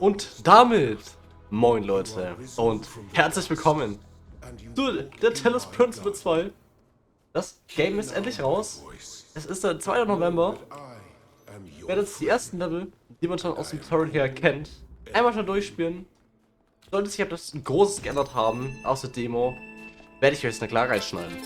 Und damit, moin Leute und herzlich willkommen zu der Talos Principle 2. Das Game ist endlich raus. Es ist der 2. November. Ich werde jetzt die ersten Level, die man schon aus dem Tutorial her kennt, einmal schon durchspielen. Sollte sich etwas Großes geändert haben aus der Demo, werde ich euch eine klar reinschneiden.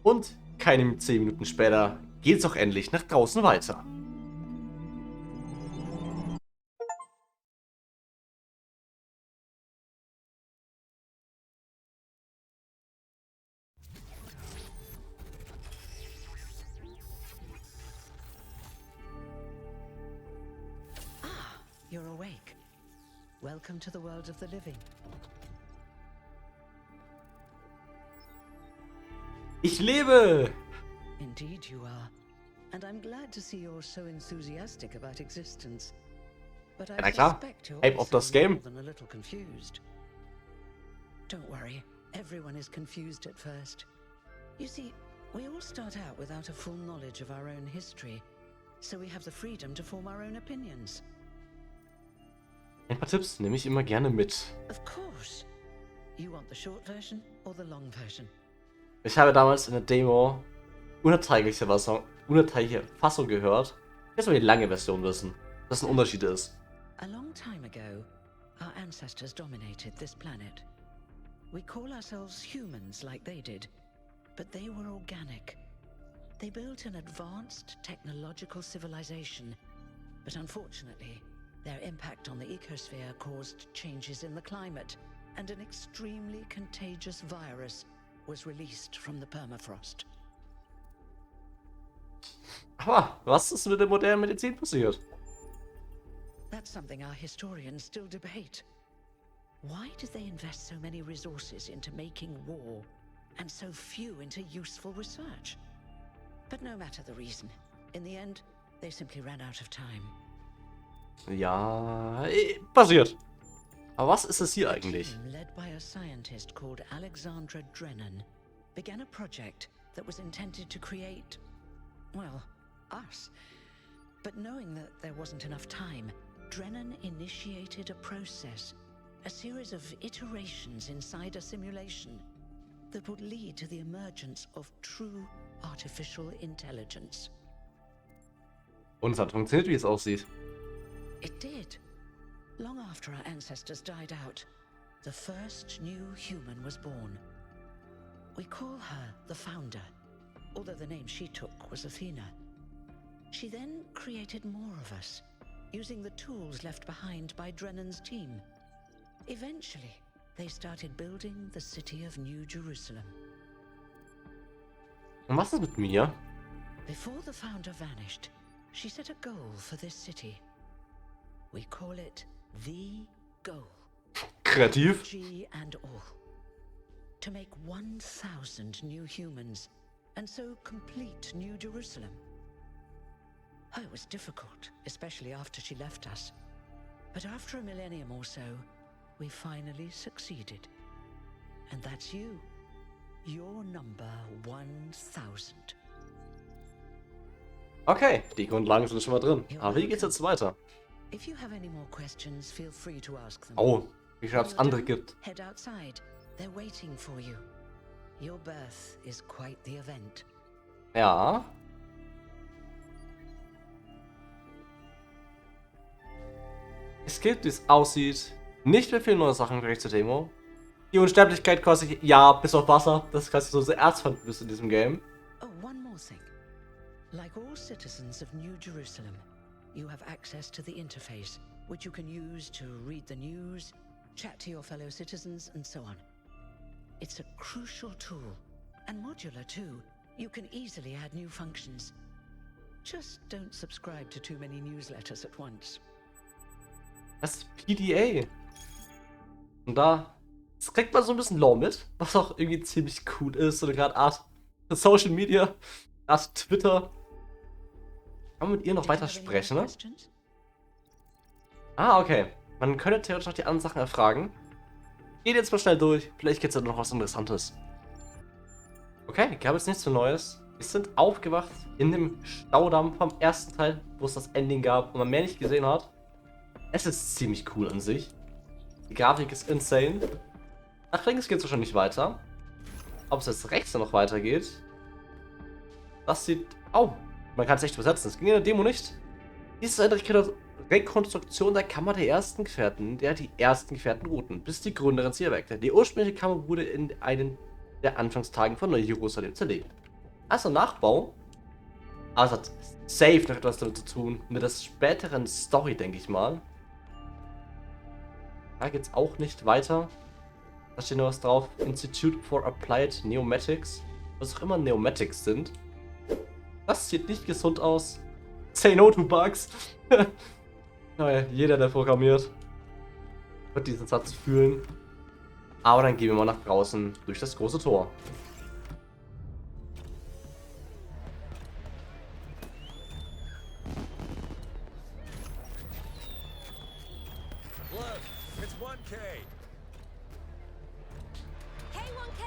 Und keine 10 Minuten später geht's auch endlich nach draußen weiter. You're awake. Welcome to the world of the living. Ich lebe! Indeed you are. And I'm glad to see you're so enthusiastic about existence. But I Na klar, suspect you're Hype auf das also Game. more than a little confused. Don't worry, everyone is confused at first. You see, we all start out without a full knowledge of our own history, so we have the freedom to form our own opinions. Ein paar Tipps nehme ich immer gerne mit. Of course. You want the short version or the long version? Ich habe damals in der Demo unerträgliche Fassung gehört. Jetzt mal die lange Version wissen, dass ein Unterschied ist. A long time ago, our ancestors dominated this planet. We call ourselves humans like they did, but they were organic. They built an advanced technological civilization, but unfortunately, their impact on the ecosphere caused changes in the climate, and an extremely contagious virus was released from the permafrost. Aber was ist mit der modernen Medizin passiert? That's something our historians still debate. Why did they invest so many resources into making war, and so few into useful research? But no matter the reason, in the end, they simply ran out of time. Ja, passiert. Aber was ist es hier eigentlich? Led by a scientist called Alexandra Drennan, began a project that was intended to create, well, us. But knowing that there wasn't enough time, Drennan initiated a process, a series of iterations inside a simulation that would lead to the emergence of true artificial intelligence. Und es hat funktioniert, wie es aussieht. It did. Long after our ancestors died out, the first new human was born. We call her the Founder, although the name she took was Athena. She then created more of us, using the tools left behind by Drennan's team. Eventually, they started building the city of New Jerusalem. Und was ist mit mir? Before the Founder vanished, she set a goal for this city. We call it the goal. Kreativ. G and all. To make 1,000 new humans, and so complete New Jerusalem. Oh, it was difficult, especially after she left us. But after a millennium or so, we finally succeeded. And that's you. You're number 1000. Okay, die Grundlagen sind schon mal drin. Aber wie geht's jetzt weiter? If you have any more questions, feel free to ask them. Oh, wie schön, ob es When you're andere done, gibt. Head outside. They're waiting for you. Your birth is quite the event. Ja. Es gibt, wie es aussieht, nicht mehr viele neue Sachen gleich zur Demo. Die Unsterblichkeit quasi, ja, bis auf Wasser. Das ist quasi so das Erzfeind in diesem Game. Oh, one more thing. Like all citizens of New Jerusalem, you have access to the interface, which you can use to read the news, chat to your fellow citizens, and so on. It's a crucial tool, and modular too. You can easily add new functions. Just don't subscribe to too many newsletters at once. Das ist PDA. Und da kriegt man so ein bisschen Lore mit, was auch irgendwie ziemlich cool ist. Oder gerade Art Social Media, Art Twitter. Kann man mit ihr noch weiter sprechen, ne? Ah, okay. Man könnte theoretisch noch die anderen Sachen erfragen. Geht jetzt mal schnell durch. Vielleicht gibt es ja noch was Interessantes. Okay, gab es nichts für Neues. Wir sind aufgewacht in dem Staudamm vom ersten Teil, wo es das Ending gab und man mehr nicht gesehen hat. Es ist ziemlich cool an sich. Die Grafik ist insane. Nach links geht es wahrscheinlich weiter. Ob es jetzt rechts noch weitergeht, das sieht... Oh, man kann es echt übersetzen. Das ging in der Demo nicht. Dies ist eine Rekonstruktion der Kammer der ersten Gefährten, die ersten Gefährtenrouten, bis die Gründerin sie erweckte. Die ursprüngliche Kammer wurde in einen der Anfangstagen von Neu-Jerusalem zerlegt. Also Nachbau. Aber es hat safe noch etwas damit zu tun. Mit der späteren Story, denke ich mal. Da geht es auch nicht weiter. Da steht noch was drauf. Institute for Applied Neomatics. Was auch immer Neomatics sind. Das sieht nicht gesund aus. Say no to bugs. Naja, jeder, der programmiert, wird diesen Satz fühlen. Aber dann gehen wir mal nach draußen durch das große Tor. Look, it's 1K. Hey 1K!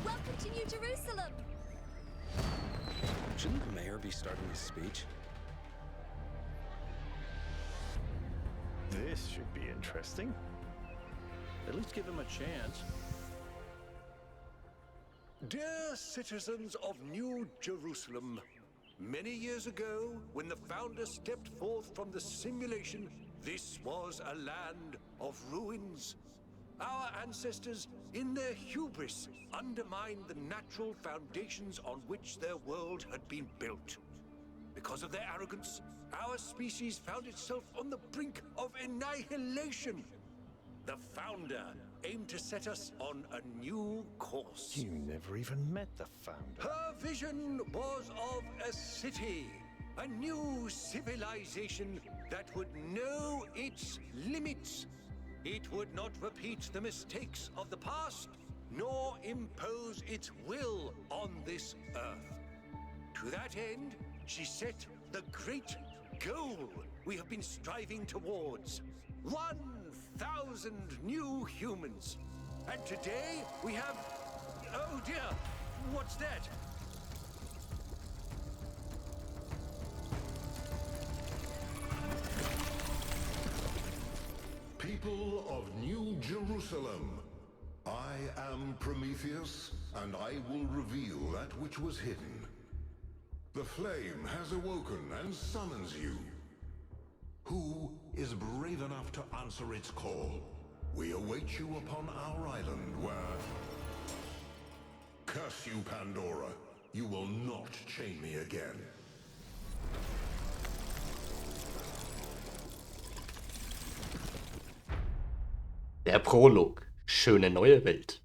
Welcome to New Jerusalem! Shouldn't the mayor be starting his speech? This should be interesting. At least give him a chance. Dear citizens of New Jerusalem, many years ago, when the founder stepped forth from the simulation, this was a land of ruins. Our ancestors, in their hubris, undermined the natural foundations on which their world had been built. Because of their arrogance, our species found itself on the brink of annihilation. The founder aimed to set us on a new course. You never even met the founder. Her vision was of a city, a new civilization that would know its limits. It would not repeat the mistakes of the past, nor impose its will on this earth. To that end, she set the great goal we have been striving towards. 1,000 new humans. And today we have... Oh dear, what's that? People of New Jerusalem, I am Prometheus, and I will reveal that which was hidden. The flame has awoken and summons you. Who is brave enough to answer its call? We await you upon our island where... Curse you, Pandora. You will not chain me again. Der Prolog. Schöne neue Welt.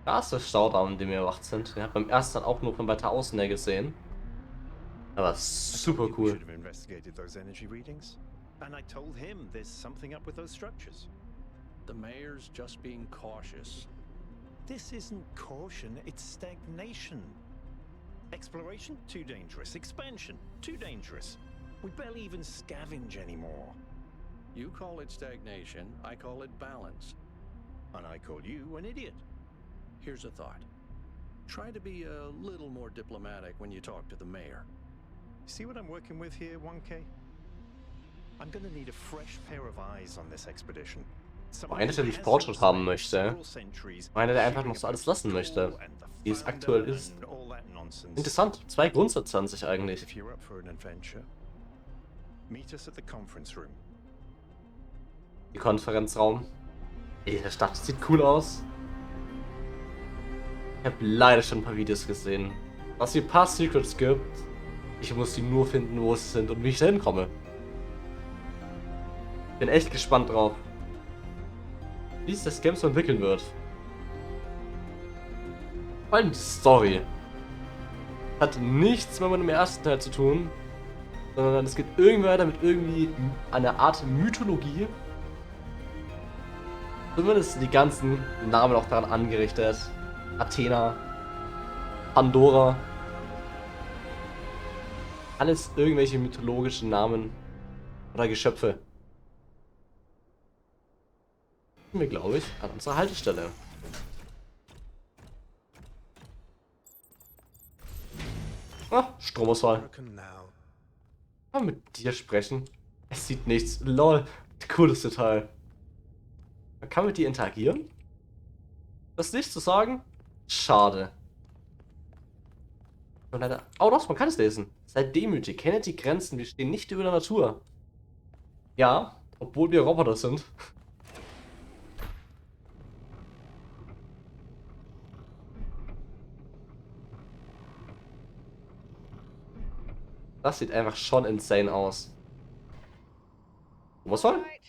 Da ist der Staudamm, in dem wir erwacht sind. Den hat beim ersten Teil auch nur von weiter außen her gesehen. Aber super We cool. should have investigated those energy readings. And I told him there's something up with those structures. The mayor's just being cautious. This isn't caution, it's stagnation. Exploration? Too dangerous. Expansion? Too dangerous. We barely even scavenge anymore. You call it stagnation, I call it balance. And I call you an idiot. Here's a thought. Try to be a little more diplomatic when you talk to the mayor. See what I'm working with here, 1K? I'm gonna need a fresh pair of eyes on this expedition. Einer, der nicht Fortschritt haben möchte. Einer, der einfach noch so alles lassen möchte, wie es aktuell ist. Interessant. 2 Grundsätze an sich eigentlich. If you're up for an adventure, meet us at the conference room. Die Konferenzraum. Ey, der Stadt sieht cool aus. Ich habe leider schon ein paar Videos gesehen. Was hier ein paar Secrets gibt. Ich muss die nur finden, wo sie sind und wie ich da hinkomme. Bin echt gespannt drauf. Wie sich das Game so entwickeln wird. Vor allem die Story. Hat nichts mehr mit dem ersten Teil zu tun. Sondern es geht irgendwann damit irgendwie eine Art Mythologie. Zumindest sind die ganzen Namen auch daran angerichtet. Athena, Pandora. Alles irgendwelche mythologischen Namen oder Geschöpfe. Sind wir, glaube ich, an unserer Haltestelle. Ah, Stromausfall. Kann mit dir sprechen? Es sieht nichts. Lol, cooles Detail. Man kann mit dir interagieren? Das ist nichts zu sagen? Schade. Und leider. Oh doch, man kann es lesen. Seid demütig, kennt die Grenzen, wir stehen nicht über der Natur. Ja, obwohl wir Roboter sind. Das sieht einfach schon insane aus. Was war? Right,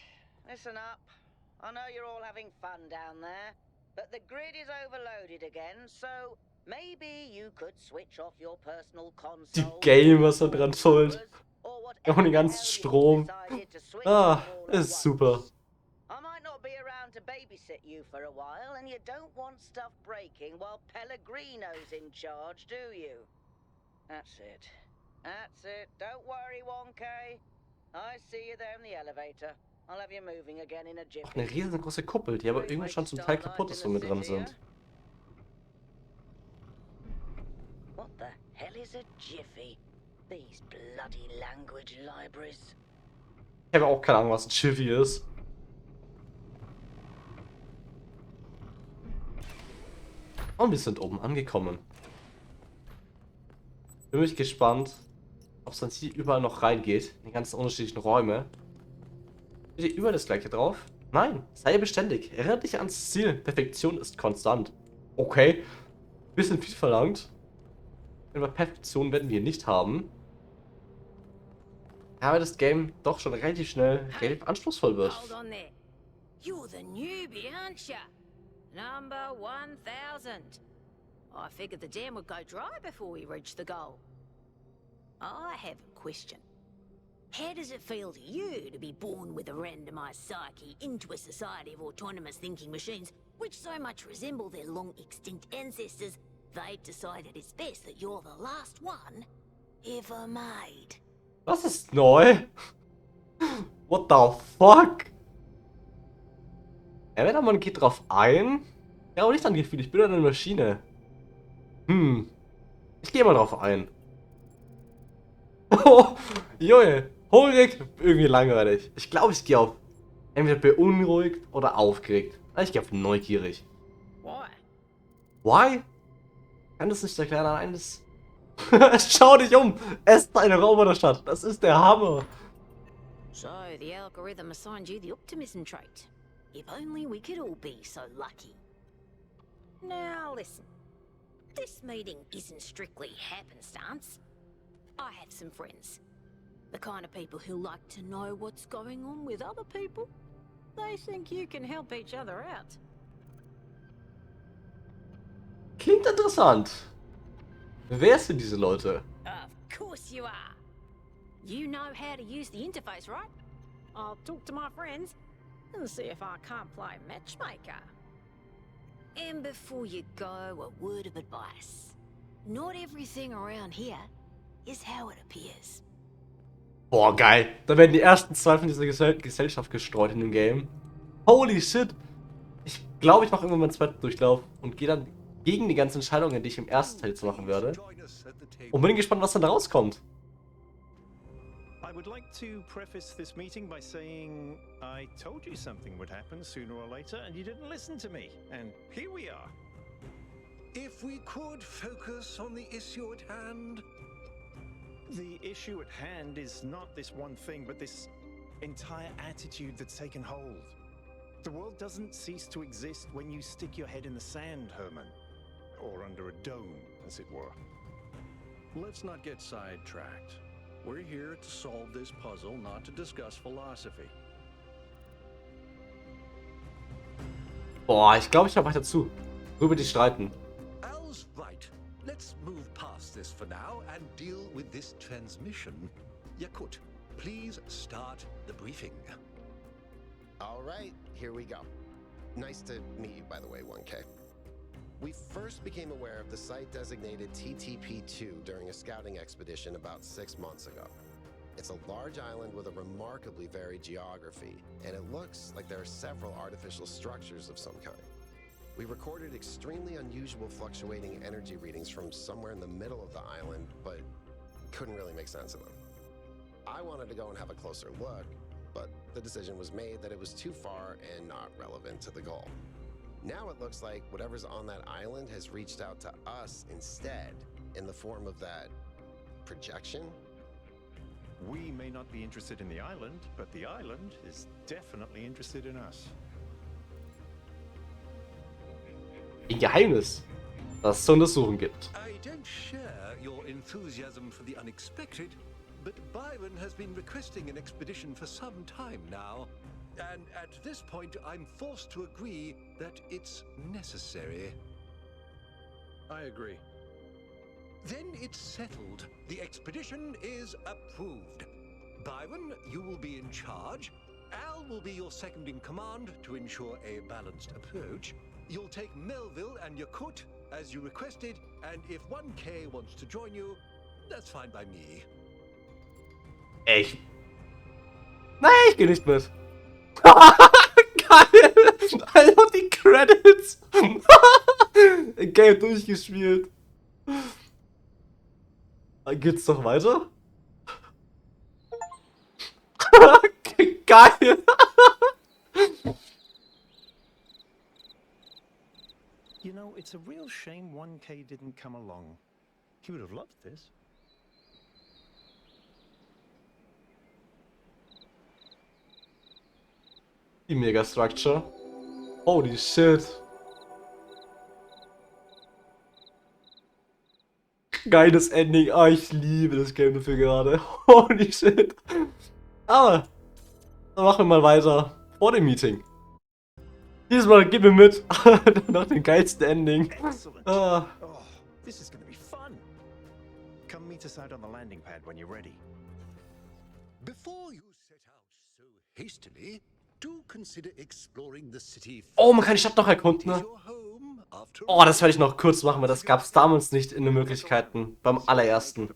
listen up. I know you're all having fun down there, but the grid is overloaded again, so maybe you could switch off your personal Die console. Gamers sind dran schuld. Auch den ganzen Strom. Ah, ist super. I might not be around to babysit you for a while, and you don't want stuff breaking while Pellegrino's in charge, do you? That's it. That's it. Don't worry, 1K. I see you there in the elevator. I'll have you moving again in a jiffy. Eine riesengroße Kuppel, die aber irgendwie schon zum Teil kaputt ist, wo wir dran sind. What the hell is a jiffy? These bloody language libraries. Ich habe auch keine Ahnung, was ein Jiffy ist. Und wir sind oben angekommen. Bin mich gespannt, ob es dann hier überall noch reingeht, in die ganzen unterschiedlichen Räume. Steht hier überall das gleiche drauf? Nein, sei beständig. Erinnere dich ans Ziel. Perfektion ist konstant. Okay, bisschen viel verlangt. Aber Perfektion werden wir nicht haben. Aber das Game doch schon relativ schnell relativ anspruchsvoll wird. Hold on there. You're the newbie, aren't ya? Number 1000. I figured the dam would go dry before we reach the goal. I have a question. How does it feel to you to be born with a randomized psyche into a society of autonomous thinking machines which so much resemble their long extinct ancestors, they've decided it's best that you're the last one ever made? Das ist neu. What the fuck? Ja, man geht drauf ein. Ja, aber nicht an Gefühl, ich bin eine Maschine. Ich gehe mal drauf ein. Oh, Junge, hungrig, irgendwie langweilig. Ich glaube, ich gehe auf entweder beunruhigt oder aufgeregt. Ich gehe auf neugierig. Why? Why? Kann das nicht erklären, allein das... Schau dich um! Es ist eine Roboterstadt. Das ist der Hammer. So, the algorithm assigned you the optimism trait. If only we could all be so lucky. Now listen. This meeting isn't strictly happenstance. I have some friends. The kind of people who like to know what's going on with other people. They think you can help each other out. Klingt interessant. Wer sind diese Leute? Of course you are. You know how to use the interface, right? I'll talk to my friends and see if I can't play matchmaker. And before you go, a word of advice. Not everything around here is how it appears. Boah, geil. Da werden die ersten zwei von dieser Gesellschaft gestreut in dem Game. Holy shit. Ich glaube, ich mache irgendwann meinen zweiten Durchlauf und gehe dann gegen die ganzen Entscheidungen, die ich im ersten Teil jetzt machen werde. Und bin gespannt, was dann da rauskommt. I would like to preface this meeting by saying I told you something would happen sooner or later and you didn't listen to me. And here we are. If we could focus on the issue at hand. The issue at hand is not this one thing, but this entire attitude that's taken hold. The world doesn't cease to exist when you stick your head in the sand, Herman. Or under a dome, as it were. Let's not get sidetracked. We're here to solve this puzzle, not to discuss philosophy. Boah, ich glaube, ich höre weiter zu. Worüber die streiten. Al's right. Let's move past this for now and deal with this transmission. Yakut, please start the briefing. All right, here we go. Nice to meet you, by the way, 1K. We first became aware of the site designated TTP-2 during a scouting expedition about 6 months ago. It's a large island with a remarkably varied geography, and it looks like there are several artificial structures of some kind. We recorded extremely unusual fluctuating energy readings from somewhere in the middle of the island, but couldn't really make sense of them. I wanted to go and have a closer look, but the decision was made that it was too far and not relevant to the goal. Now it looks like whatever's on that island has reached out to us instead, in the form of that projection. We may not be interested in the island, but the island is definitely interested in us. Ein Geheimnis, das es zu untersuchen gibt. I don't share your enthusiasm for the unexpected, but Byron has been requesting an expedition for some time now. And at this point, I'm forced to agree that it's necessary. I agree. Then it's settled. The expedition is approved. Byron, you will be in charge. Al will be your second in command to ensure a balanced approach. You'll take Melville and Yakut, as you requested, and if 1K wants to join you, that's fine by me. Echt? Nein, ich gehe nicht mit. Geil! Einfach die Credits! Game durchgespielt. Geht's doch weiter? Geil! You know, it's a real shame 1K didn't come along. He would have loved this. Die Megastructure. Holy shit. Geiles Ending. Ah, ich liebe das Game dafür gerade. Holy shit. Aber, dann machen wir mal weiter. Vor dem Meeting. Diesmal gib mir mit. Nach dem geilsten Ending. Excellent. Ah. Oh, this is going to be fun. Come meet us out on the landing pad when you're ready. Before you set out so hastily, do consider exploring the city. Oh, man kann die Stadt noch erkunden, ne? Oh, das werde ich noch kurz machen, weil das gab es damals nicht in den Möglichkeiten. Beim allerersten.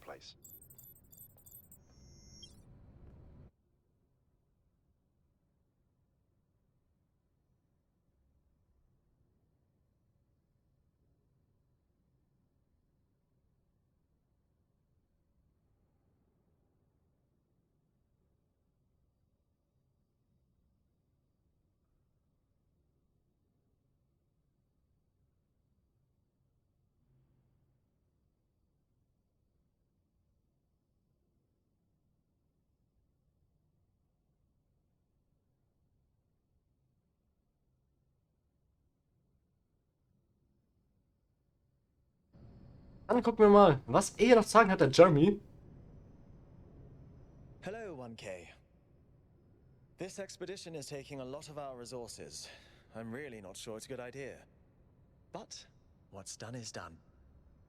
Dann gucken wir mal, was er hier noch zu sagen hat, der Jeremy. Hello, 1K. This expedition is taking a lot of our resources. I'm really not sure it's a good idea. But what's done is done.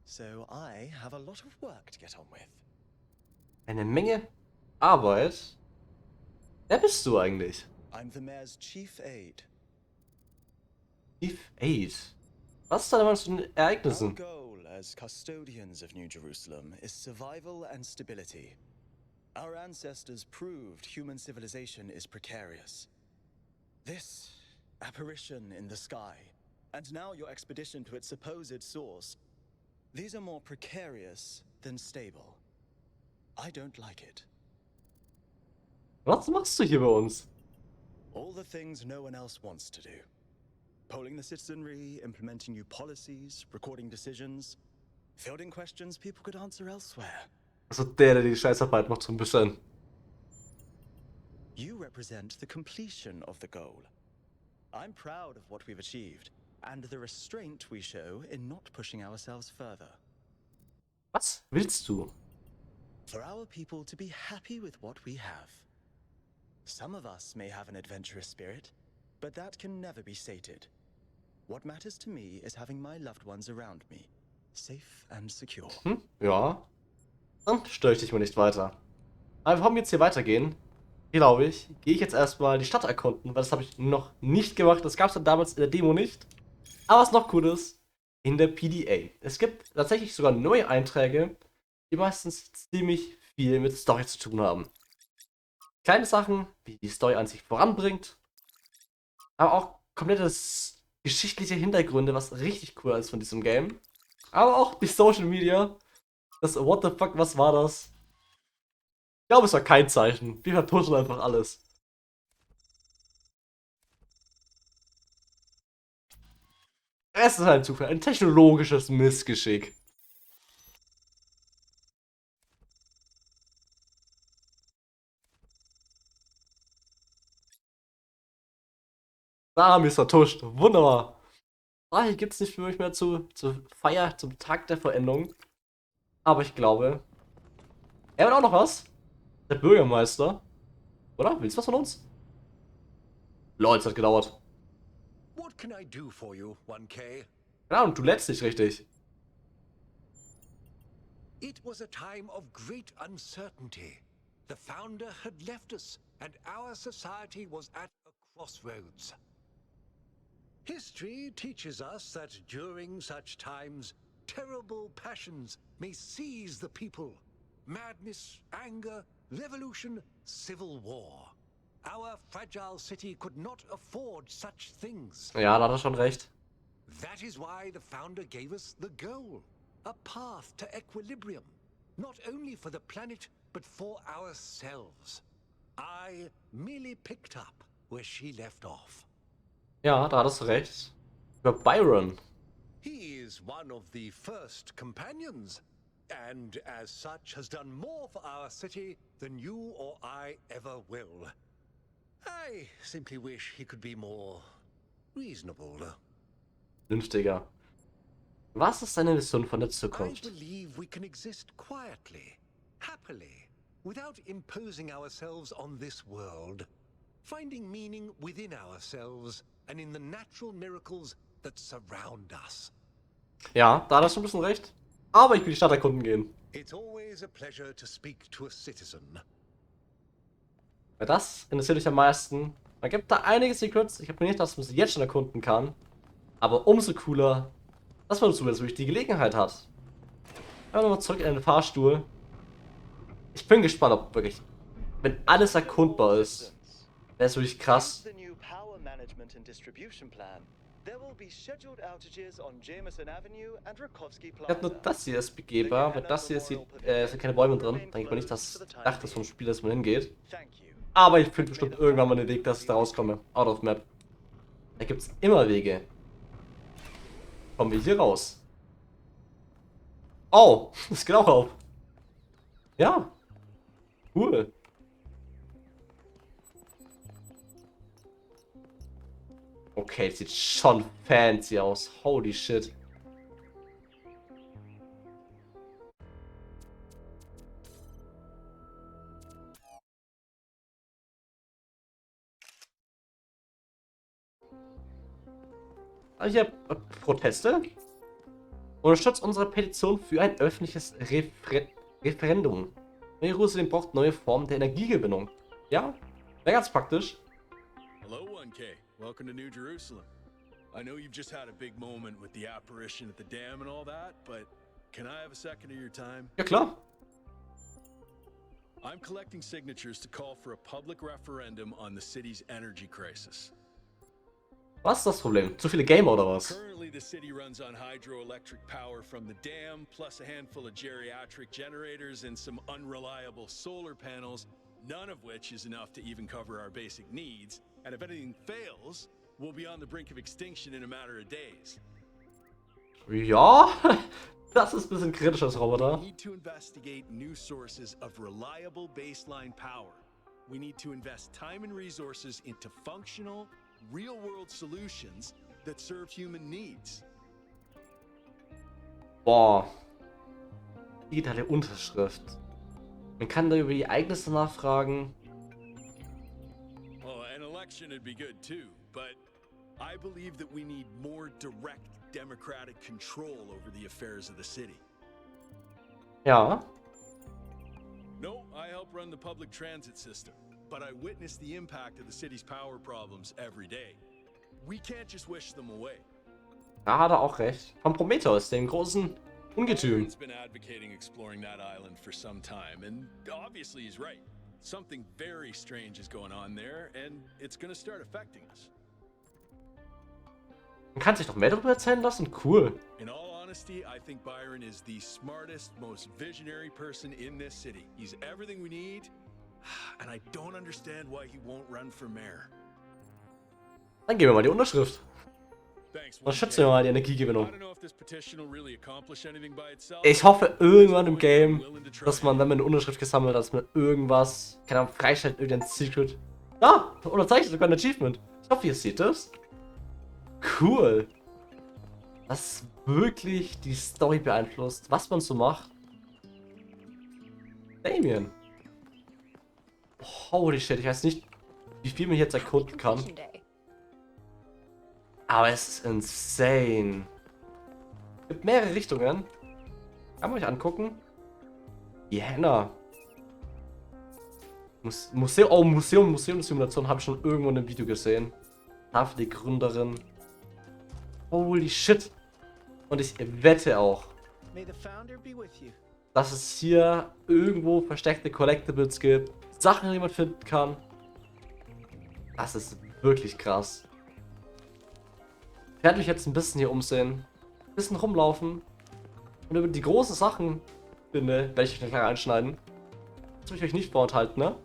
So I have a lot of work to get on with. Eine Menge Arbeit. Wer bist du eigentlich? I'm the mayor's chief aide. Chief Aide. Was ist da immer zu den Our Ereignissen? goal as custodians of New Jerusalem is survival and stability. Our ancestors proved human civilization is precarious. This apparition in the sky, and now your expedition to its supposed source, these are more precarious than stable. I don't like it. Was machst du hier bei uns? All the things no one else wants to do. Polling the citizenry, implementing new policies, recording decisions, fielding questions people could answer elsewhere. Also der die Scheißarbeit macht so ein bisschen. You represent the completion of the goal. I'm proud of what we've achieved, and the restraint we show in not pushing ourselves further. Was willst du? For our people to be happy with what we have. Some of us may have an adventurous spirit, but that can never be sated. What matters to me is having my loved ones around me, safe and secure. Ja. Dann störe ich dich mal nicht weiter. Aber bevor wir jetzt hier weitergehen, glaube ich, gehe ich jetzt erstmal die Stadt erkunden, weil das habe ich noch nicht gemacht. Das gab es dann damals in der Demo nicht. Aber was noch cool ist, in der PDA. Es gibt tatsächlich sogar neue Einträge, die meistens ziemlich viel mit Story zu tun haben. Kleine Sachen, wie die Story an sich voranbringt, aber auch komplettes geschichtliche Hintergründe, was richtig cool ist von diesem Game. Aber auch die Social Media. Das What the fuck, was war das? Ich glaube, es war kein Zeichen. Wir vertuschen einfach alles. Es ist ein Zufall, ein technologisches Missgeschick. Da haben wir es vertuscht. Wunderbar. Ah, hier gibt es nicht für mich mehr zur Feier, zum Tag der Vollendung. Aber ich glaube, er hat auch noch was. Der Bürgermeister. Oder? Willst du was von uns? Lol, es hat gedauert. What can I do for you, 1K? Ja, und du lädst nicht richtig. It was a time of great uncertainty. The founder had left us, and our society was at a crossroads. History teaches us that during such times, terrible passions may seize the people. Madness, anger, revolution, civil war. Our fragile city could not afford such things. Ja, da hat er schon recht. That is why the founder gave us the goal. A path to equilibrium. Not only for the planet, but for ourselves. I merely picked up where she left off. Ja, da hattest du recht. Über Byron. He is one of the first companions, and as such has done more for our city than you or I ever will. I simply wish he could be more reasonable. Vernünftiger. Was ist deine Vision von der I Zukunft? believe we can exist quietly, happily, without imposing ourselves on this world, finding meaning within ourselves and in the natural miracles that surround us. Ja, da hast du ein bisschen recht. Aber ich will die Stadt erkunden gehen. It's always a pleasure to speak to a citizen. Weil das interessiert dich am meisten. Man gibt da einige Secrets. Ich habe mir nicht, dass man sie jetzt schon erkunden kann. Aber umso cooler, dass man dazu jetzt wirklich die Gelegenheit hat. Aber nochmal zurück in den Fahrstuhl. Ich bin gespannt, ob wirklich, wenn alles erkundbar ist, wäre es wirklich krass. The new power management and distribution plan. There will be scheduled outages on Jameson Avenue and Rakowski Ich habe nur Plaza. das hier ist begehbar, weil das hier sind keine Bäume drin. Dann denke ich mal nicht, dass Dach des vom Spiel, dass man hingeht. Thank you. Aber ich finde bestimmt irgendwann mal einen Weg, dass ich da rauskomme. Out of Map. Da gibt es immer Wege. Kommen wir hier raus. Oh, das geht auch auf. Ja. Cool. Okay, sieht schon fancy aus. Holy shit. Hier Proteste. Unterstützt unsere Petition für ein öffentliches Referendum. Jerusalem braucht neue Formen der Energiegewinnung. Ja, wäre ganz praktisch. Hello, 1K. Welcome to New Jerusalem. I know you've just had a big moment with the apparition at the dam and all that, but can I have a second of your time? Ja, klar. I'm collecting signatures to call for a public referendum on the city's energy crisis. Was ist das Problem? Zu viele Gamer oder was? Currently, the city runs on hydroelectric power from the dam, plus a handful of geriatric generators and some unreliable solar panels, none of which is enough to even cover our basic needs. And if anything fails, we'll be on the brink of extinction in a matter of days. Ja, das ist ein bisschen kritisch als Roboter. We need to investigate new sources of reliable baseline power. We need to invest time and resources into functional, real-world solutions that serve human needs. Boah. Digitale Unterschrift. Man kann da über die Ereignisse nachfragen. Well, an election would be good too, but I believe that we need more direct democratic control over the affairs of the city. Ja. No, I help run the public transit system, but I witness the impact of the city's power problems every day. We can't just wish them away. Da hat er auch recht. Von Prometheus, dem großen Ungetüm. He's been advocating exploring that island for some time, and obviously he's right. Something very strange is going on there, and it's gonna start affecting us. Man kann sich doch mehr darüber erzählen lassen? Cool. In all honesty, I think Byron is the smartest, most visionary person in this city. He's everything we need, and I don't understand why he won't run for mayor. Dann geben wir mal die Unterschrift. Thanks. Dann schätzen wir mal die Energiegewinnung. I don't know if this petition will really accomplish anything by itself. Ich hoffe irgendwann im Game, dass man, wenn man eine Unterschrift gesammelt hat, dass man irgendwas, keine Ahnung, freischaltet, irgendein Secret. Ja, unterzeichnet sogar ein Achievement. Ich hoffe, ihr seht das. Cool. Das wirklich die Story beeinflusst, was man so macht. Damien. Holy shit, ich weiß nicht, wie viel man jetzt erkunden kann. Aber es ist insane. Es gibt mehrere Richtungen. Kann man euch angucken. Die Henna. Museum-Simulation habe ich schon irgendwo in einem Video gesehen. Dafür die Gründerin. Holy shit. Und ich wette auch, dass es hier irgendwo versteckte Collectibles gibt. Sachen, die man finden kann. Das ist wirklich krass. Ich werde mich jetzt ein bisschen hier umsehen. Ein bisschen rumlaufen. Und über die großen Sachen finde, werde ich gleich einschneiden. Das will ich euch nicht vorenthalten, ne?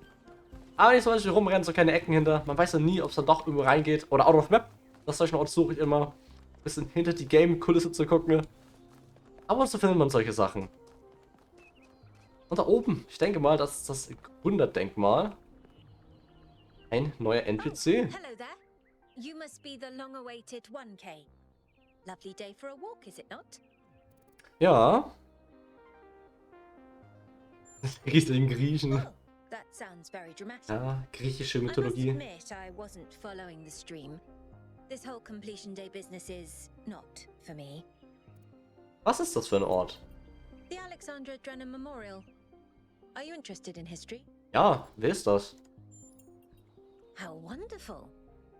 Aber nicht so, dass ich rumrennen, so keine Ecken hinter. Man weiß ja nie, ob es dann doch irgendwo reingeht. Oder out of map. Das solchen Ort suche ich immer. Ein bisschen hinter die Game-Kulisse zu gucken. Aber so findet man solche Sachen. Und da oben, ich denke mal, das ist das Gründerdenkmal. Ein neuer NPC. Hello there. You must be the long-awaited 1K. Lovely day for a walk, is it not? Ja. Riesigen Griechen. Oh, that sounds very dramatic. Ja, griechische I must Mythologie. admit I wasn't following the stream. This whole completion day business is not for me. Was ist das für ein Ort? The Alexandra Drennan Memorial. Are you interested in history? Ja, wer ist das? How wonderful.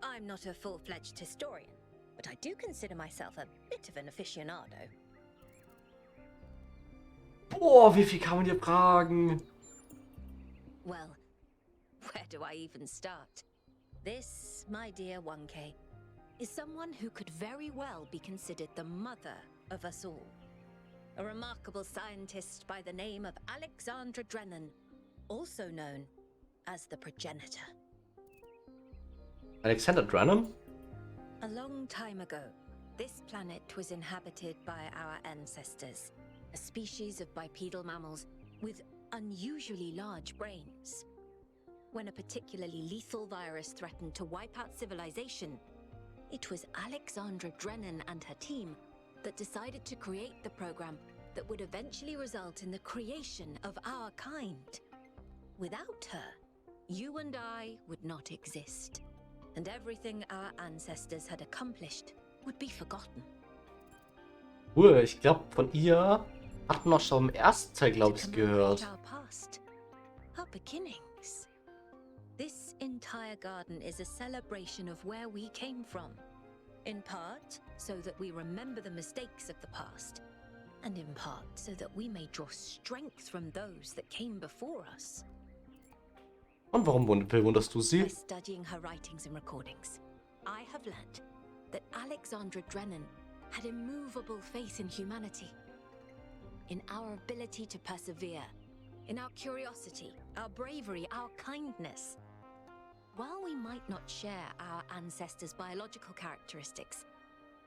I'm not a full-fledged historian, but I do consider myself a bit of an aficionado. Boah, wie viel kann man dir fragen? Well, where do I even start? This, my dear 1K, is someone who could very well be considered the mother of us all. A remarkable scientist by the name of Alexandra Drennan, also known as the progenitor. Alexander Drennan? A long time ago, this planet was inhabited by our ancestors, a species of bipedal mammals with unusually large brains. When a particularly lethal virus threatened to wipe out civilization, it was Alexandra Drennan and her team that decided to create the program that would eventually result in the creation of our kind. Without her, you and I would not exist, and everything our ancestors had accomplished would be forgotten. Cool, ich glaube, von ihr hat man auch schon im ersten Teil, glaube ich, gehört. Our past, our beginnings. This entire garden is a celebration of where we came from. In part, so that we remember the mistakes of the past, and in part, so that we may draw strength from those that came before us. Und warum bewunderst du By sie? studying her writings and recordings, I have learned that Alexandra Drennan had immovable faith in humanity, in our ability to persevere, in our curiosity, our bravery, our kindness. While we might not share our ancestors' biological characteristics,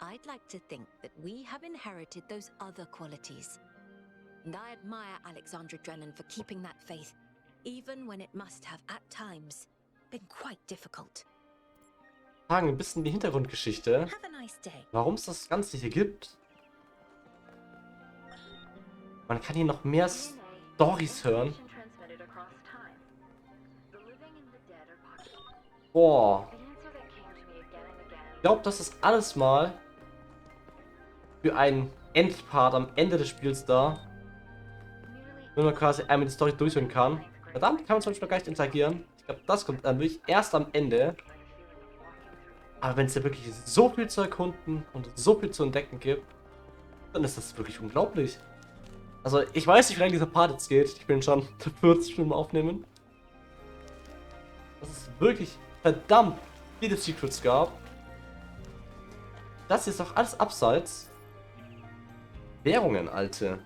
I'd like to think that we have inherited those other qualities. And I admire Alexandra Drennan for keeping that faith, even when it must have, at times, been quite difficult. Fragen ein bisschen die Hintergrundgeschichte, Have a nice day. warum es das Ganze hier gibt. Man kann hier noch mehr Storys hören. Boah. Ich glaube, das ist alles mal für einen Endpart am Ende des Spiels da. Wenn man quasi einmal die Story durchhören kann. Verdammt, kann man zum Beispiel noch gar nicht interagieren. Ich glaube, das kommt dann wirklich erst am Ende. Aber wenn es ja wirklich so viel zu erkunden und so viel zu entdecken gibt, dann ist das wirklich unglaublich. Also, ich weiß nicht, wie lange dieser Part jetzt geht. Ich bin schon 40 Stunden aufnehmen. Das ist wirklich verdammt viele Secrets gab. Das hier ist doch alles abseits. Währungen, Alte.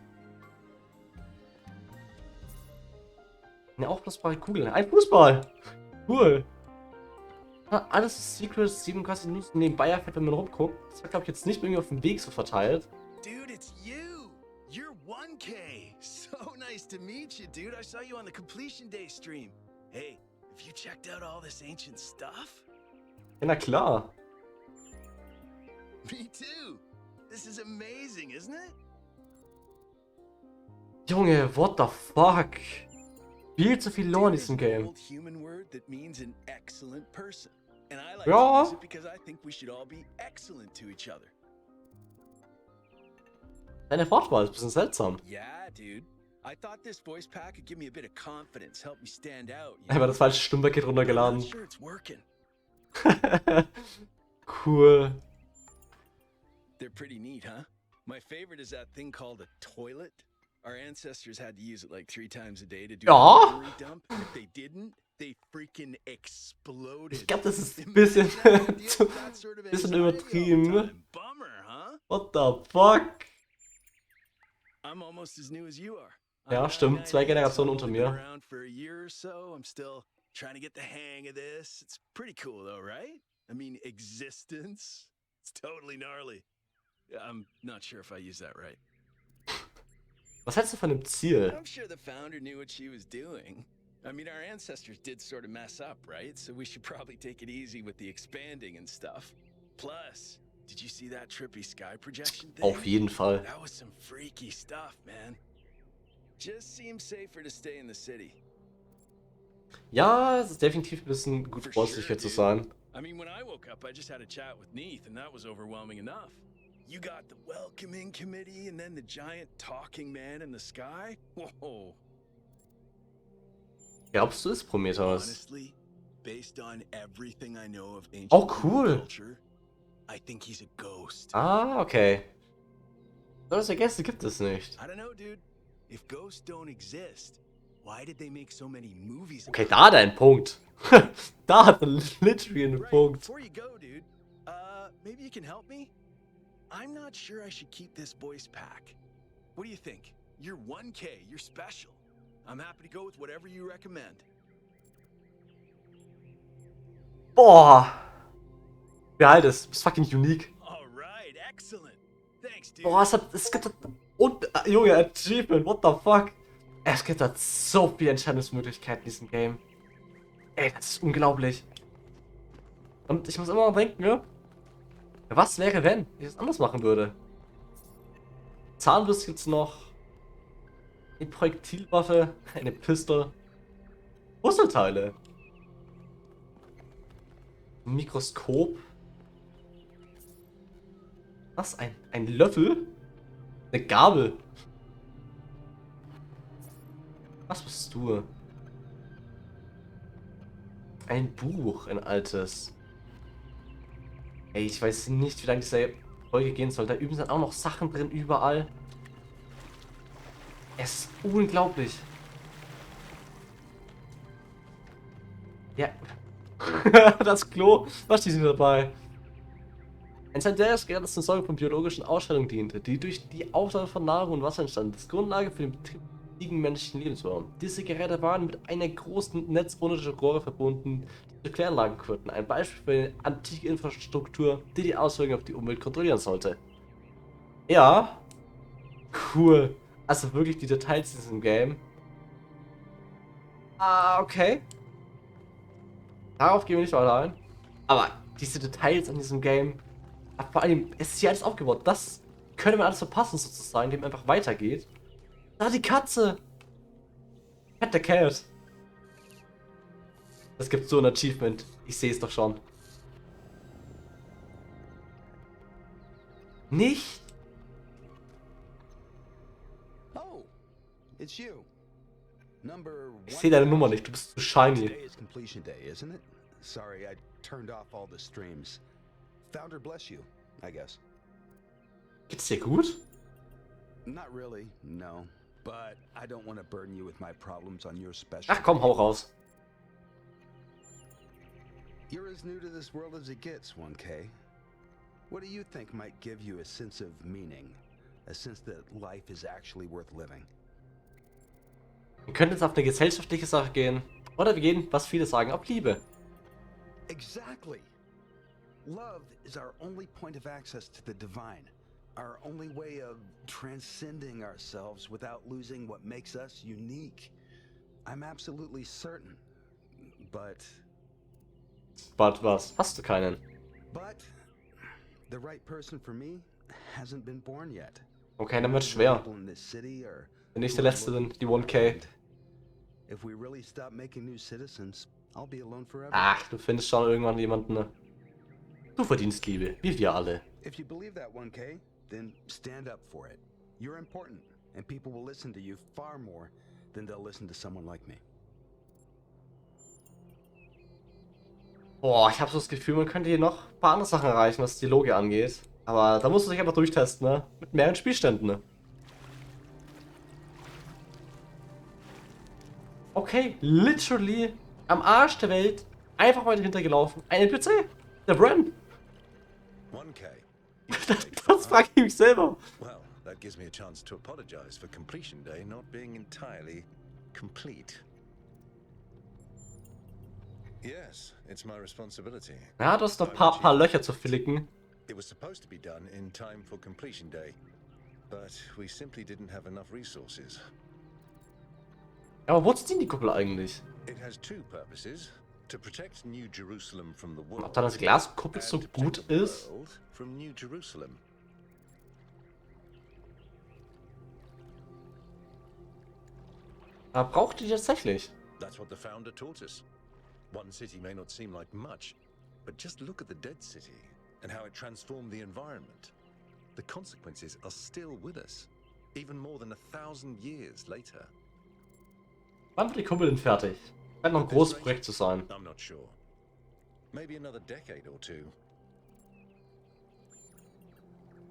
Eine aufblasbare Kugel. Ein Fußball. Cool. Ja, alles ist Secrets, 7 quasi nur nebenbei erfährt, wenn man rumguckt. Das war, glaube ich, jetzt nicht irgendwie auf dem Weg so verteilt. Dude, it's you! You're 1K! So nice to meet you, dude. I saw you on the Completion Day stream. Hey, have you checked out all this ancient stuff? Ja, na klar. Me too! This is amazing, isn't it? Junge, what the fuck? Viel zu viel Lore in diesem Game. Old human word that means an excellent person. And I like Ja. to use it because I think we should all be excellent to each other. Deine Wortwahl ist ein bisschen seltsam. Yeah, dude. I thought this voice pack could give me a bit of confidence, help me stand out. Einfach das falsche Stimmpaket I'm runtergeladen. not sure it's working. Cool. They're pretty neat, huh? My favorite is that thing called a toilet. Our ancestors had to use it like 3 times a day to do Ja. a memory dump. If they didn't, they freaking exploded. Ich glaube, das ist ein bisschen, bisschen übertrieben. Bummer, huh? What the fuck? I'm almost as new as you are. Ja, I'm stimmt. 2 99, Generationen so unter I've only been mir. around for a year or so. I'm still trying to get the hang of this. It's pretty cool though, right? I mean, existence. It's totally gnarly. I'm not sure if I use that right. Was hältst du von dem Ziel? I'm sure the founder knew what she was doing. I mean, our ancestors did sort of mess up, right? So we should probably take it easy with the expanding and stuff. Plus, did you see that trippy sky projection thing? Auf jeden Fall. That was some freaky stuff, man. Just seems safer to stay in the city. Ja, es ist definitiv ein bisschen gut For vorsichtiger sure, zu dude. sein. I mean, when I woke up, I just had a chat with Neith, and that was overwhelming enough. You got the welcoming committee, and then the giant talking man in the sky? Whoa. Glaubst du, ist Prometheus? Honestly, based on everything I know of ancient Oh, cool. culture, I think he's a ghost. Ah, okay. Solche Gäste gibt es nicht. I don't know, dude. If ghosts don't exist, why did they make so many movies? Okay, da hat er einen Punkt. Da hat er literally einen Right, Punkt. before you go, dude, maybe you can help me? I'm not sure I should keep this voice pack. What do you think? You're 1K, you're special. I'm happy to go with whatever you recommend. Boah. Behalte es. Du bist fucking unique. Alright, excellent. Thanks, dude. Boah, es gibt... Und, Junge, Achievement, what the fuck? Es gibt da so viele Entscheidungsmöglichkeiten in diesem Game. Ey, das ist unglaublich. Und ich muss immer noch denken, ne? Was wäre, wenn ich es anders machen würde? Zahnbürste gibt's noch. Eine Projektilwaffe, eine Pistole. Puzzleteile. Ein Mikroskop. Was? Ein Löffel? Eine Gabel. Was bist du? Ein Buch, ein altes. Ey, ich weiß nicht, wie lange diese Folge gehen soll. Da üben sind auch noch Sachen drin überall. Es ist unglaublich. Ja. Das Klo. Was die sind dabei? Ein Sanitärgerät, das zur Sorge von biologischen Ausstellungen diente, die durch die Aufnahme von Nahrung und Wasser entstand, ist Grundlage für den Betrieb des menschlichen Lebensraums. Diese Geräte waren mit einer großen netzrundischen Rohre verbunden, die zur Kläranlagen führten. Ein Beispiel für eine antike Infrastruktur, die die Auswirkungen auf die Umwelt kontrollieren sollte. Ja, cool. Also wirklich die Details in diesem Game. Ah, okay. Darauf gehen wir nicht weiter ein. Aber diese Details an diesem Game, vor allem, es ist ja alles aufgebaut. Das könnte man alles verpassen, sozusagen, indem einfach weitergeht. Da die Katze! Pet the Cat. Es gibt so ein Achievement. Ich sehe es doch schon. Nicht? Oh, it's you. Number Ich sehe deine Nummer nicht. Du bist zu shiny. Today is completion day, isn't it? Sorry, I turned off all the streams. Founder bless you, I guess. Geht's dir gut? Not really, no. But I don't want to burden you with my problems on your special. Ach komm, hau raus. You're as new to this world as it gets, 1K. What do you think might give you a sense of meaning? A sense that life is actually worth living? Wir können jetzt auf eine gesellschaftliche Sache gehen. Oder wir gehen, was viele sagen, auf Liebe. Exactly. Love is our only point of access to the divine. Our only way of transcending ourselves without losing what makes us unique. I'm absolutely certain. But Was? Hast du keinen? But the right person for me hasn't been born yet. Okay, dann wird's schwer. People in this city are Wenn ich der Letzte bin, die 1K. If we really stop making new citizens, I'll be alone forever. Ach, du findest schon irgendwann jemanden, ne? Du verdienst Liebe, wie wir alle. If you believe that, 1K, then stand up for it. You're important, and people will listen to you far more than they'll listen to someone like me. Boah, ich habe so das Gefühl, man könnte hier noch ein paar andere Sachen erreichen, was die Logie angeht. Aber da musst du dich einfach durchtesten, ne? Mit mehreren Spielständen, ne? Okay, literally am Arsch der Welt einfach weiter hintergelaufen. Ein NPC, der Bren. 1K. Das frage ich mich selber. Well, that gives me a chance to apologize for completion day not being entirely complete. Yes, it's my responsibility. Ja, du hast noch ein paar Löcher zu flicken. It was supposed to be done in time for completion day, but we simply didn't have enough resources. Aber wozu dient die Kuppel eigentlich? It has two purposes: to protect New Jerusalem from the world. Ob da das Glaskuppel so and to gut protect the ist? world from New Jerusalem. Da braucht die tatsächlich. That's what the founder taught us. One city may not seem like much, but just look at the dead city and how it transformed the environment. The consequences are still with us, even more than 1,000 years later. Wann wird die Kuppel denn fertig? Scheint noch ein großes Projekt zu sein. I'm not sure. Maybe another decade or two.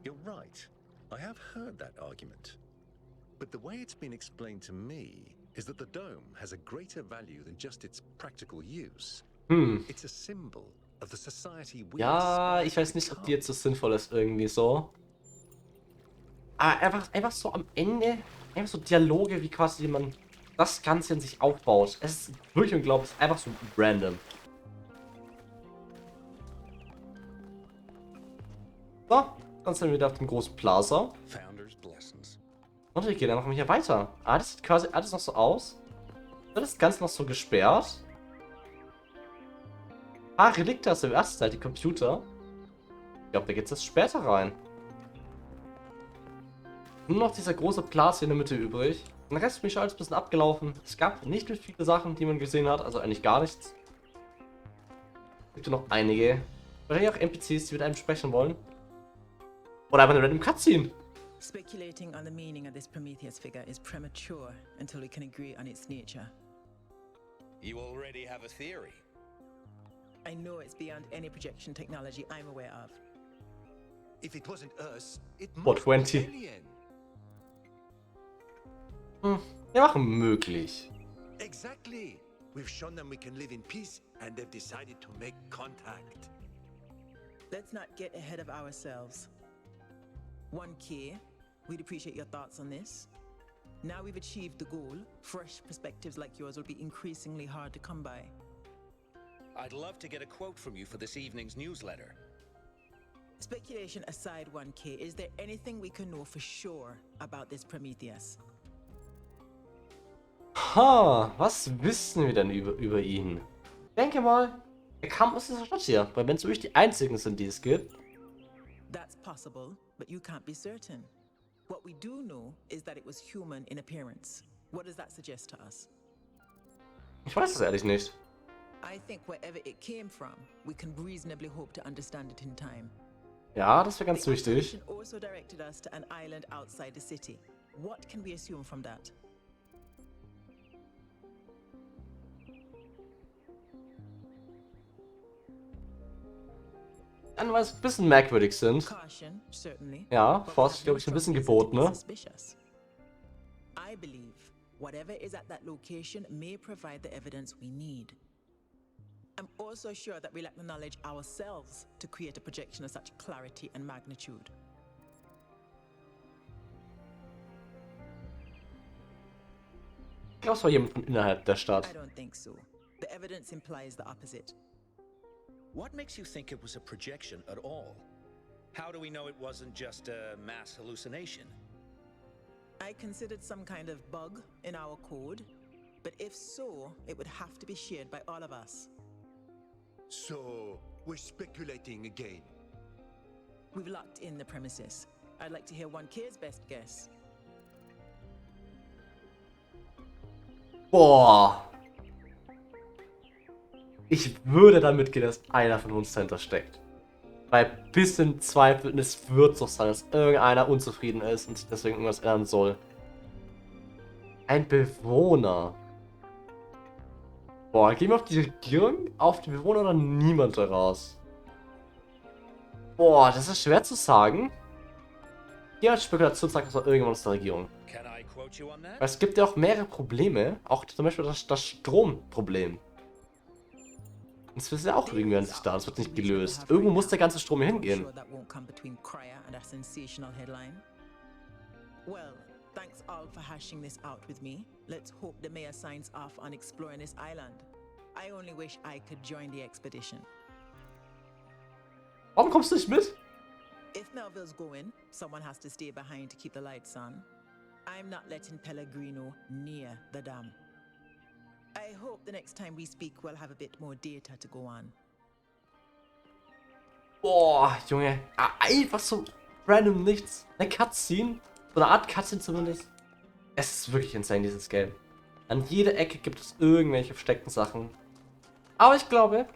You're right. I have heard that argument. But the way it's been explained to me is that the dome has a greater value than just its practical use. It's a symbol of the society we Ja, aspire ich weiß to nicht, ob die become. jetzt so sinnvoll ist irgendwie so. Aber einfach so am Ende, einfach so Dialoge, wie quasi man das Ganze in sich aufbaut. Es ist wirklich unglaublich, einfach so random. So, dann sind wir wieder auf dem großen Plaza. Founder's blessings. Und wir gehen einfach mal hier weiter. Ah, das sieht quasi alles noch so aus. Das ist ganz noch so gesperrt. Ah, Relikte aus dem ersten Teil, die Computer. Ich glaube, da geht es jetzt später rein. Nur noch dieser große Platz hier in der Mitte übrig. Den Rest bin ich schon alles ein bisschen abgelaufen. Es gab nicht mehr viele Sachen, die man gesehen hat. Also eigentlich gar nichts. Es gibt ja noch einige. Wahrscheinlich auch NPCs, die mit einem sprechen wollen. Oder einfach eine random Cutscene. Speculating on the meaning of this Prometheus figure is premature until we can agree on its nature. You already have a theory. I know it's beyond any projection technology I'm aware of. If it wasn't us, it Or must 20. be alien. Wir machen möglich. Exactly. We've shown them we can live in peace, and they've decided to make contact. Let's not get ahead of ourselves. 1K, we'd appreciate your thoughts on this. Now we've achieved the goal, fresh perspectives like yours will be increasingly hard to come by. I'd love to get a quote from you for this evening's newsletter. Speculation aside, 1K, is there anything we can know for sure about this Prometheus? Ha, was wissen wir denn über ihn? Ich denke mal, er kam aus dieser Stadt hier, weil wenn es wirklich die einzigen sind, die es gibt. That's possible, but you can't be certain. What we do know is that it was human in appearance. What does that suggest to us? Ich weiß es ehrlich nicht. I think wherever it came from, we can reasonably hope to understand it in time. Ja, das wäre ganz The wichtig. expedition also directed us to an island outside the city. What can we assume from that? Dann, weil es ein bisschen merkwürdig sind. Caution, certainly. Ja, but we Vorsicht, have glaube no ich, ein bisschen strong reason to be geboten, ne? suspicious. I believe whatever is at that location may provide the evidence we need. I'm also sure that we lack the knowledge ourselves to create a projection of such clarity and magnitude. Ich glaube, es war jemand von innerhalb der Stadt. I don't think so. The evidence implies the opposite. What makes you think it was a projection at all? How do we know it wasn't just a mass hallucination? I considered some kind of bug in our code, but if so, it would have to be shared by all of us. So, we're speculating again. We've locked in the premises. I'd like to hear 1K's best guess. Boah. Ich würde damit gehen, dass einer von uns dahinter steckt. Bei bisschen Zweifel, und es wird so sein, dass irgendeiner unzufrieden ist und deswegen irgendwas ändern soll. Ein Bewohner. Boah, gehen wir auf die Regierung, auf die Bewohner oder niemand daraus? Boah, das ist schwer zu sagen. Hier als Spekulation sagt, es war irgendjemand aus der Regierung. Can I quote you on that? Weil es gibt ja auch mehrere Probleme, auch zum Beispiel das Stromproblem. Das ist ja auch irgendwann sich da, das wird nicht gelöst. Irgendwo muss der ganze Strom hier hingehen. Well, thanks all for hashing this out with me. Let's hope the mayor signs off on exploring this island. I only wish I could join the expedition. Warum kommst du nicht mit? If Melville's going, someone has to stay behind to keep the lights on. I'm not letting Pellegrino near the dam. I hope the next time we speak we'll have a bit more data to go on. Boah, Junge. Einfach so random nichts. Eine Cutscene. So eine Art Cutscene zumindest. Es ist wirklich insane, dieses Game. An jeder Ecke gibt es irgendwelche versteckten Sachen. Aber ich glaube,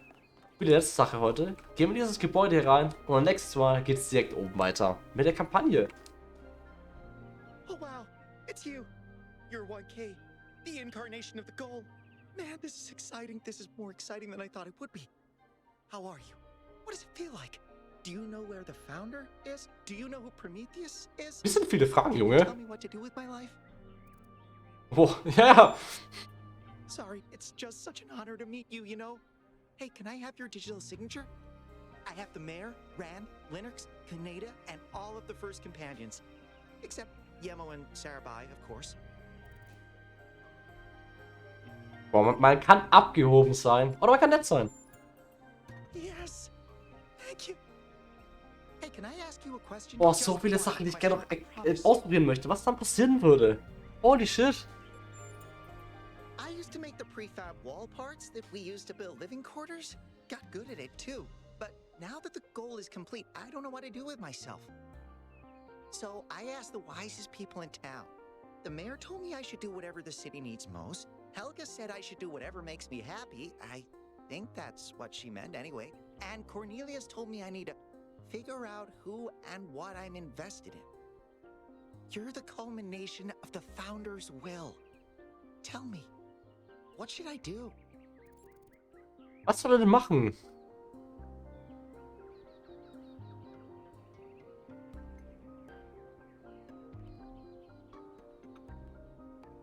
für die letzte Sache heute, gehen wir in dieses Gebäude hier rein und nächstes Mal geht es direkt oben weiter. Mit der Kampagne. Oh wow, it's you. You're 1K, the incarnation of the goal. Man, this is exciting. This is more exciting than I thought it would be. How are you? What does it feel like? Do you know where the founder is? Do you know who Prometheus is? Das sind viele Fragen, Can you Junge. tell me what to do with my life? Boah, ja. Sorry, it's just such an honor to meet you, you know? Hey, can I have your digital signature? I have the mayor, Rand, Linux, Kaneda, and all of the first companions. Except Yemo and Sarabai, of course. Boah, man kann abgehoben sein. Oder man kann nett sein. Yes. Thank you. Hey, can I ask you a question? Boah, so viele Sachen, die ich gerne noch ausprobieren möchte. Was dann passieren würde. Holy shit. I used to make the prefab wall parts that we used to build living quarters. Got good at it too. But now that the goal is complete, I don't know what to do with myself. So I asked the wisest people in town. The mayor told me I should do whatever the city needs most. Helga said I should do whatever makes me happy. I think that's what she meant anyway. And Cornelius told me I need to figure out who and what I'm invested in. You're the culmination of the founder's will. Tell me, what should I do? Was soll er denn machen?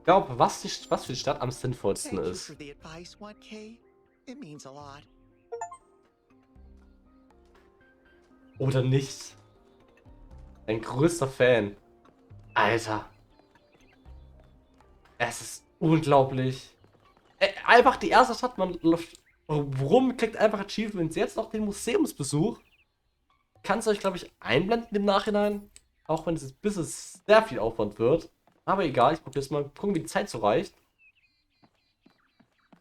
glaube, was für die Stadt am sinnvollsten Thank you ist. for the advice, 1K. It means a lot. Oder nicht. Ein größter Fan. Alter. Es ist unglaublich. Einfach die erste Stadt, man läuft rum, kriegt einfach Achievements. Jetzt noch den Museumsbesuch. Kann es euch, glaube ich, einblenden im Nachhinein. Auch wenn es bis es sehr viel Aufwand wird. Aber egal, ich probiere es mal. Gucken, wie die Zeit so reicht.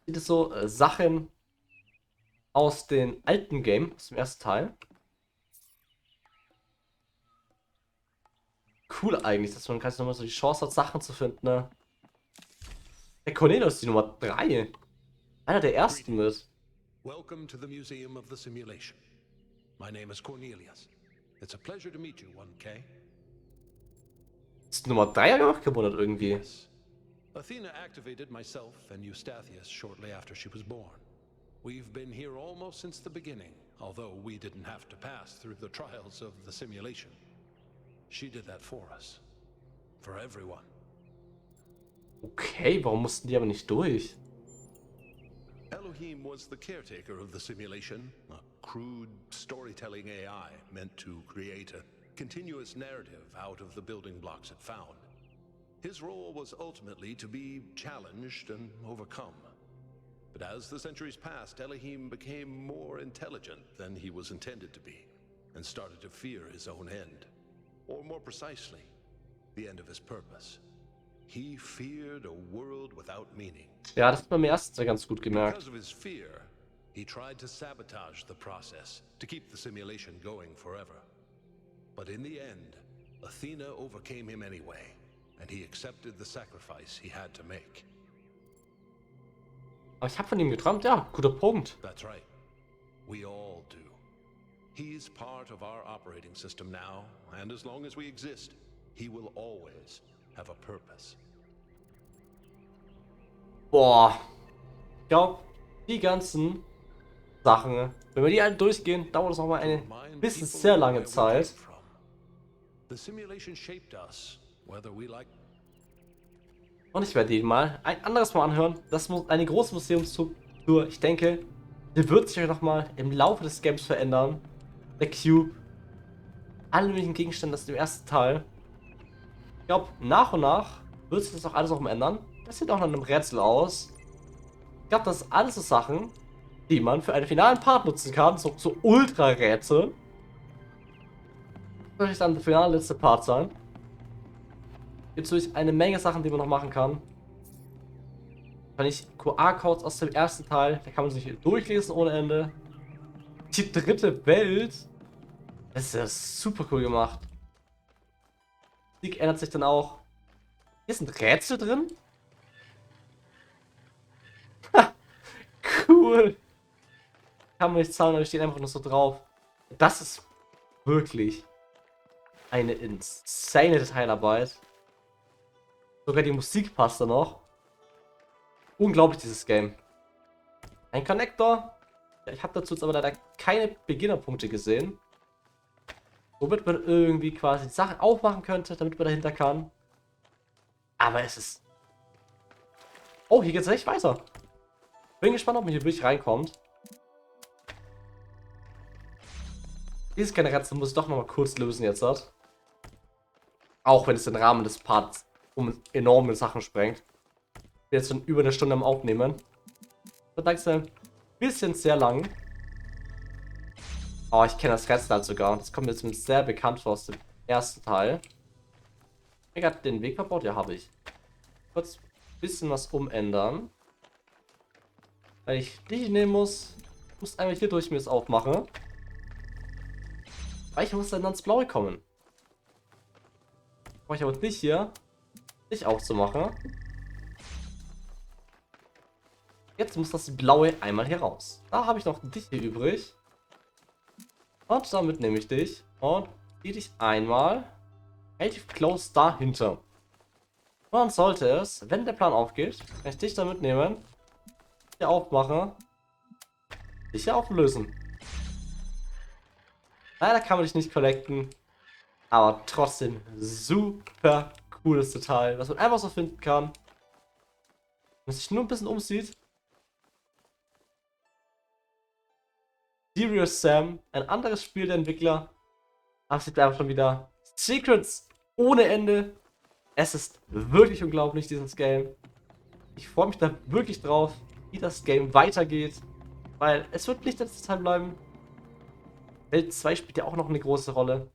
Sieht es so Sachen aus den alten Game, aus dem ersten Teil. Cool eigentlich, dass man nochmal so die Chance hat, Sachen zu finden, ne? Der Cornelius ist die Nummer 3. Einer der ersten mit. Welcome to the Museum of the Simulation. My name is Cornelius. It's a pleasure to meet you, 1K. Ist Nummer 3 gemacht gewundert irgendwie. Yes. Athena activated myself and Eustathius shortly after she was born. We've been here almost since the beginning, although we didn't have to pass through the trials of the simulation. She did that for us. For everyone. Okay, warum mussten die aber nicht durch? Elohim was the caretaker of the simulation, a crude storytelling AI meant to create a continuous narrative out of the building blocks it found. His role was ultimately to be challenged and overcome. But as the centuries passed, Elohim became more intelligent than he was intended to be, and started to fear his own end. Or more precisely, the end of his purpose. He feared a world without meaning. Ja, das hat man im ersten Teil ganz gut gemerkt. Because of his fear, he tried to sabotage the process to keep the simulation going forever. But in the end, Athena overcame him anyway, and he accepted the sacrifice he had to make. Aber ich habe von ihm geträumt, ja, guter Punkt. That's right. We all do. He's part of our operating system now, and as long as we exist, he will always have a purpose. Boah. Ich glaube, die ganzen Sachen, wenn wir die alle durchgehen, dauert es noch mal eine bisschen sehr lange Zeit. The simulation shaped us, whether we like. Und ich werde die mal ein anderes Mal anhören. Das muss eine große Museumstour. Ich denke, die wird sich noch mal im Laufe des Games verändern. Der Cube. Alle möglichen Gegenstände aus dem ersten Teil. Ich glaube, nach und nach wird sich das auch alles noch ändern. Das sieht auch nach einem Rätsel aus. Ich glaube, das sind alles so Sachen, die man für einen finalen Part nutzen kann. So Ultra-Rätsel. Das wird dann der finale letzte Part sein. Gibt es natürlich eine Menge Sachen, die man noch machen kann. Kann ich QR-Codes aus dem ersten Teil, da kann man sich durchlesen ohne Ende. Die dritte Welt. Das ist ja super cool gemacht. Die Musik ändert sich dann auch. Hier sind Rätsel drin. Ha, cool. Kann man nicht zahlen, aber steht einfach nur so drauf. Das ist wirklich eine insane Detailarbeit. Sogar die Musik passt da noch. Unglaublich, dieses Game. Ein Connector. Ja, ich habe dazu jetzt aber leider keine Beginnerpunkte gesehen. Womit man irgendwie quasi die Sachen aufmachen könnte, damit man dahinter kann. Aber es ist... Oh, hier geht es echt weiter. Bin gespannt, ob man hier wirklich reinkommt. Dieses kleine Rätsel muss ich doch noch mal kurz lösen jetzt. Auch wenn es den Rahmen des Parts um enorme Sachen sprengt. Ich bin jetzt schon über eine Stunde am Aufnehmen. Das langsam ein bisschen sehr lang. Oh, ich kenne das Rätsel halt sogar. Das kommt mir jetzt sehr bekannt vor aus dem ersten Teil. Ich habe den Weg verbaut? Ja, habe ich. Kurz ein bisschen was umändern. Weil ich dich nehmen muss. Ich muss einmal hier durch mir das aufmachen. Weil ich muss dann ans Blaue kommen. Brauche ich aber nicht hier. Dich aufzumachen. Jetzt muss das Blaue einmal hier raus. Da habe ich noch dich hier übrig. Und damit nehme ich dich und ziehe dich einmal relativ close dahinter. Und dann sollte es, wenn der Plan aufgeht, kann ich dich da mitnehmen, hier aufmachen, dich hier auflösen. Leider kann man dich nicht collecten, aber trotzdem super cooles Detail, was man einfach so finden kann. Wenn es sich nur ein bisschen umsieht. Serious Sam, ein anderes Spiel der Entwickler. Aber es gibt einfach schon wieder Secrets ohne Ende. Es ist wirklich unglaublich, dieses Game. Ich freue mich da wirklich drauf, wie das Game weitergeht. Weil es wird nicht letzte Zeit bleiben. Welt 2 spielt ja auch noch eine große Rolle.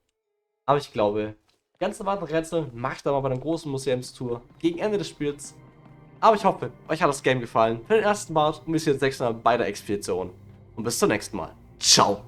Aber ich glaube, die ganzen weiteren Rätsel mache ich dann mal bei einer großen Museumstour gegen Ende des Spiels. Aber ich hoffe, euch hat das Game gefallen. Für den ersten Part und bis jetzt 6 bei der Expedition. Und bis zum nächsten Mal. Ciao.